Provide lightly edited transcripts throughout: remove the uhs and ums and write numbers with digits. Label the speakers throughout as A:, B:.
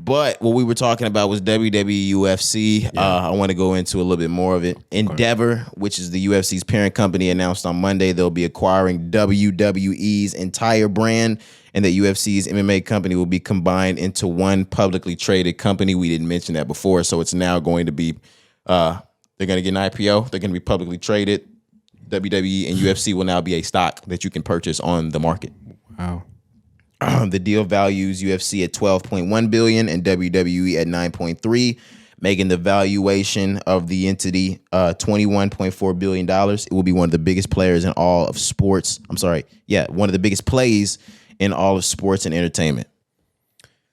A: But what we were talking about was WWE UFC. I want to go into a little bit more of it. Endeavor, which is the UFC's parent company, announced on Monday they'll be acquiring WWE's entire brand, and that UFC's MMA company will be combined into one publicly traded company. We didn't mention that before, so it's now going to be, they're going to get an IPO. They're going to be publicly traded. WWE and UFC will now be a stock that you can purchase on the market.
B: Wow.
A: The deal values UFC at $12.1 billion and WWE at $9.3, making the valuation of the entity $21.4 billion. It will be one of the biggest players in all of sports. One of the biggest plays in all of sports and entertainment.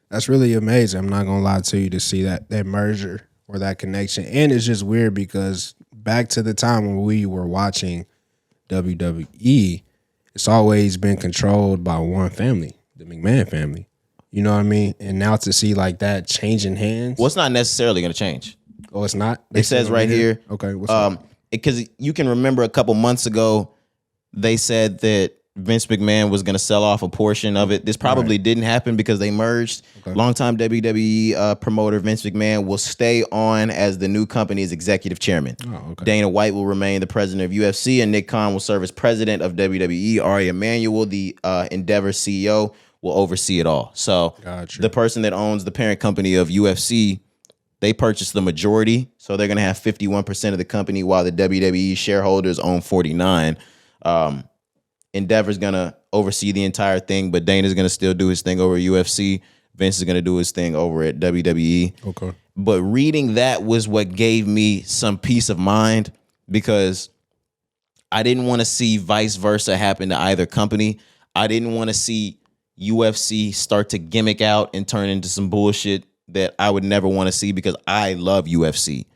B: That's really amazing. I'm not gonna lie to you, to see that merger or that connection. And it's just weird because back to the time when we were watching WWE, it's always been controlled by one family, the McMahon family. You know what I mean? And now to see like that changing hands.
A: Well, it's not necessarily going to change.
B: Oh, it's not?
A: It says right here.
B: Okay, what's up?
A: Because you can remember a couple months ago, they said that Vince McMahon was going to sell off a portion of it. This probably didn't happen because they merged. Okay. Longtime WWE promoter Vince McMahon will stay on as the new company's executive chairman. Oh, okay. Dana White will remain the president of UFC, and Nick Khan will serve as president of WWE. Ari Emanuel, the Endeavor CEO, will oversee it all. So the person that owns the parent company of UFC, they purchased the majority, so they're going to have 51% of the company, while the WWE shareholders own 49%. Endeavor's going to oversee the entire thing, but Dana's going to still do his thing over at UFC. Vince is going to do his thing over at WWE.
B: Okay.
A: But reading that was what gave me some peace of mind, because I didn't want to see vice versa happen to either company. I didn't want to see UFC start to gimmick out and turn into some bullshit that I would never want to see, because I love UFC.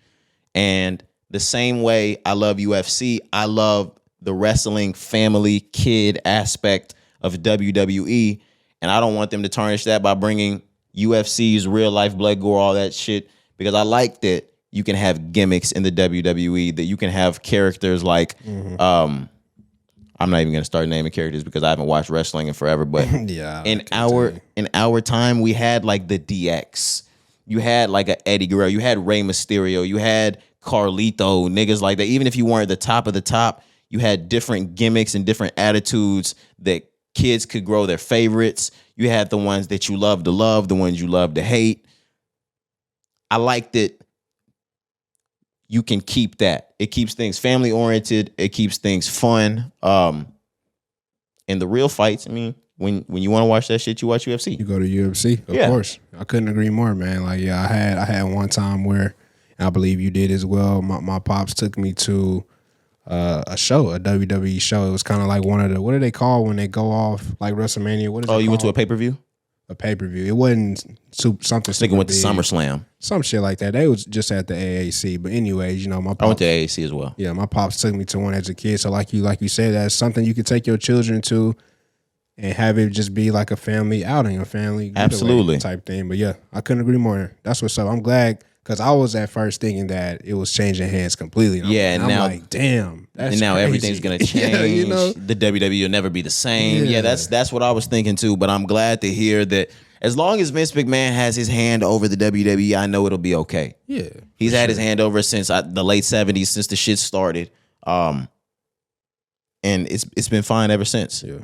A: And the same way I love UFC, I love the wrestling family kid aspect of WWE, and I don't want them to tarnish that by bringing UFC's real life blood gore, all that shit, because I like that you can have gimmicks in the WWE, that you can have characters like, I'm not even gonna start naming characters because I haven't watched wrestling in forever, but in our time, we had like the DX, you had like a Eddie Guerrero, you had Rey Mysterio, you had Carlito, niggas like that. Even if you weren't the top of the top, you had different gimmicks and different attitudes that kids could grow their favorites. You had the ones that you love to love, the ones you love to hate. I like that you can keep that. It keeps things family oriented. It keeps things fun. And the real fights, I mean, when you want to watch that shit, you watch UFC.
B: You go to UFC, of course. I couldn't agree more, man. Like, yeah, I had one time where, and I believe you did as well, my pops took me to a show, a WWE show. It was kind of like one of the, what do they call when they go off like WrestleMania? What is it called?
A: Went to a pay-per-view?
B: A pay-per-view. It wasn't something.
A: I think it went to SummerSlam.
B: Some shit like that. They was just at the AAC. But anyways, you know, my pops,
A: I went to AAC as well.
B: Yeah, my pops took me to one as a kid. So like you said, that's something you could take your children to and have it just be like a family outing, a family
A: absolutely
B: type thing. But yeah, I couldn't agree more. That's what's up. I'm glad. Because I was at first thinking that it was changing hands completely.
A: And
B: I'm
A: now,
B: like, damn, that's
A: and now
B: crazy.
A: Everything's gonna change.
B: Yeah, you know?
A: The WWE will never be the same. Yeah, that's what I was thinking too. But I'm glad to hear that as long as Vince McMahon has his hand over the WWE, I know it'll be okay.
B: Yeah,
A: he's had his hand over since the late '70s, since the shit started. And it's been fine ever since.
B: Yeah.